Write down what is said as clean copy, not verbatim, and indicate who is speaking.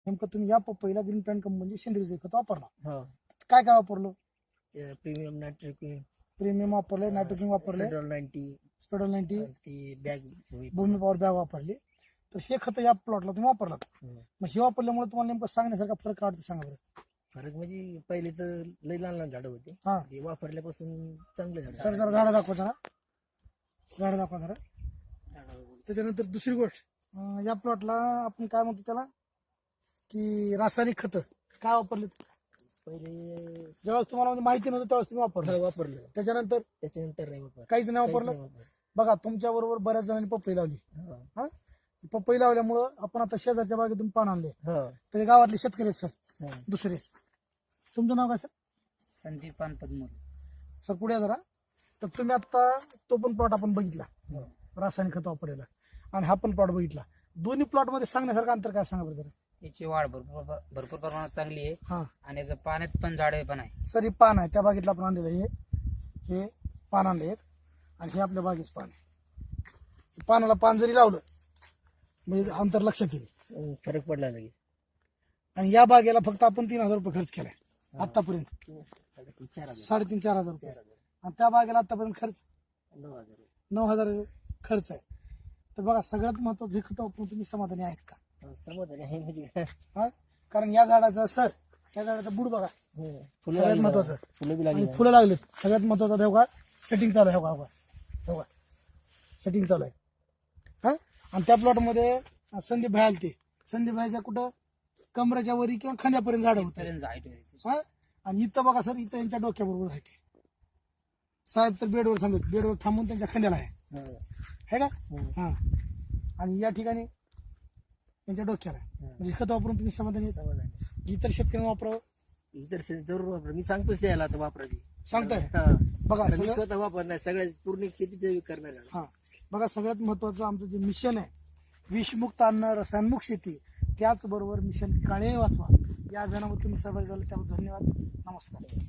Speaker 1: नेमकं तुम्ही या पपईला ग्रीन प्लॅन्ट कंपनीचे सेंद्रिय खत वापरला.
Speaker 2: हो
Speaker 1: काय काय वापरलं?
Speaker 2: प्रीमियम नायट्रोकिंग
Speaker 1: प्रीमियम वापरले, नायट्रोकिंग वापरले,
Speaker 2: 90
Speaker 1: स्पेडल 90,
Speaker 2: ती बॅग
Speaker 1: भूमी पॉवर बॅग वापरली. तर हे खत या प्लॉटला तुम्ही वापरलात. मग हे वापरल्यामुळे तुम्हाला नेमकं सांगण्यासारखा फरक वाटतं, सांगा बरं.
Speaker 2: फरक म्हणजे पहिले तर लई लहान लहान झाडं होते,
Speaker 1: हा
Speaker 2: ते वापरल्यापासून चांगले झाड.
Speaker 1: सर जरा झाडं दाखवा, जरा झाडं दाखवा जरा. त्याच्यानंतर दुसरी गोष्ट, या प्लॉटला आपण काय म्हणतो त्याला की रासायनिक खत काय वापरले?
Speaker 2: पहिले
Speaker 1: ज्यावेळेस तुम्हाला म्हणजे माहिती नव्हतं त्यावेळेस तुम्ही वापरलं.
Speaker 2: वापरलं,
Speaker 1: त्याच्यानंतर
Speaker 2: नाही वापरलं,
Speaker 1: काहीच नाही वापरलं. बघा तुमच्या बरोबर बऱ्याच जणांनी पपई लावली. पपई लावल्यामुळं आपण आता शेजारच्या बागेतून पान आणले, तर गावातले शेतकरी आहेत सर दुसरे. तुमचं नाव काय सर?
Speaker 3: संदीप पानपत.
Speaker 1: सर पुढे या जरा. तर तुम्ही आता तो पण प्लॉट आपण बघितला रासायनिक खत वापरायला, आणि हा पण प्लॉट बघितला. दोन्ही प्लॉट मध्ये सांगण्यासारखं अंतर काय, सांगा बरं जरा.
Speaker 3: याची वाढ भरपूर प्रमाणात चांगली आहे
Speaker 1: हा
Speaker 3: आणि याचं पाण्यात पण झाडे पण आहे.
Speaker 1: सर हे पान आहे, त्या बागेतलं आपण आणलेलं हे पान आणलं एक, आणि हे आपल्या बागेच पान आहे. पानाला पान जरी लावलं म्हणजे अंतर लक्षात येईल.
Speaker 2: फरक पडला लगेच.
Speaker 1: आणि या बागेला फक्त आपण 3,000 रुपये खर्च केलाय आतापर्यंत, 3,500-4,000 रुपये. आणि त्या बागेला आतापर्यंत खर्च 9,000 खर्च आहे. तर बघा सगळ्यात महत्वाचं हे खत वापरून तुम्ही समाधानी आहेत का?
Speaker 2: समाधान आहे म्हणजे
Speaker 1: हा, कारण या झाडाचा सर, या झाडाचा बुड बघा सगळ्यात महत्वाचं,
Speaker 2: फुलं बी
Speaker 1: आणि
Speaker 2: लागली.
Speaker 1: फुलं लागलेत. सगळ्यात महत्वाचं तेव्हा सेटिंग चालू आहे, तेव्हा सेटिंग चालू आहे. हा, आणि त्या प्लॉट मध्ये संदीप भाई आलते. संदीप भाईच्या कुठं कमराच्या वरी किंवा खांद्यापर्यंत झाड होतं.
Speaker 3: इथपर्यंत height होती.
Speaker 1: हा, आणि इथं बघा सर, इथं यांच्या डोक्याबरोबर आहे. साहेब तर बेडवर थांबलेत, बेडवर थांबून त्यांच्या खांद्याला आहे का? हा, आणि या ठिकाणी त्यांच्या डोक्याला आहे. म्हणजे खत वापरून तुम्ही समाधानी आहेत? इतर शेतकऱ्यांना वापरावं,
Speaker 2: इतर जरूर वापर. मी सांगतोच त्याला आता वापरायची.
Speaker 1: सांगताय. बघा
Speaker 2: मी स्वतः वापरणार, सगळ्या पूर्ण शेतीचं करणार.
Speaker 1: हा, बघा सगळ्यात महत्वाचं आमचं जे मिशन आहे, विषमुक्त अन्न रसायनमुक्त शेती, त्याचबरोबर मिशन काळे वाचवा, या अभियानामध्ये तुम्ही सहभागी झाले त्याबद्दल धन्यवाद. नमस्कार.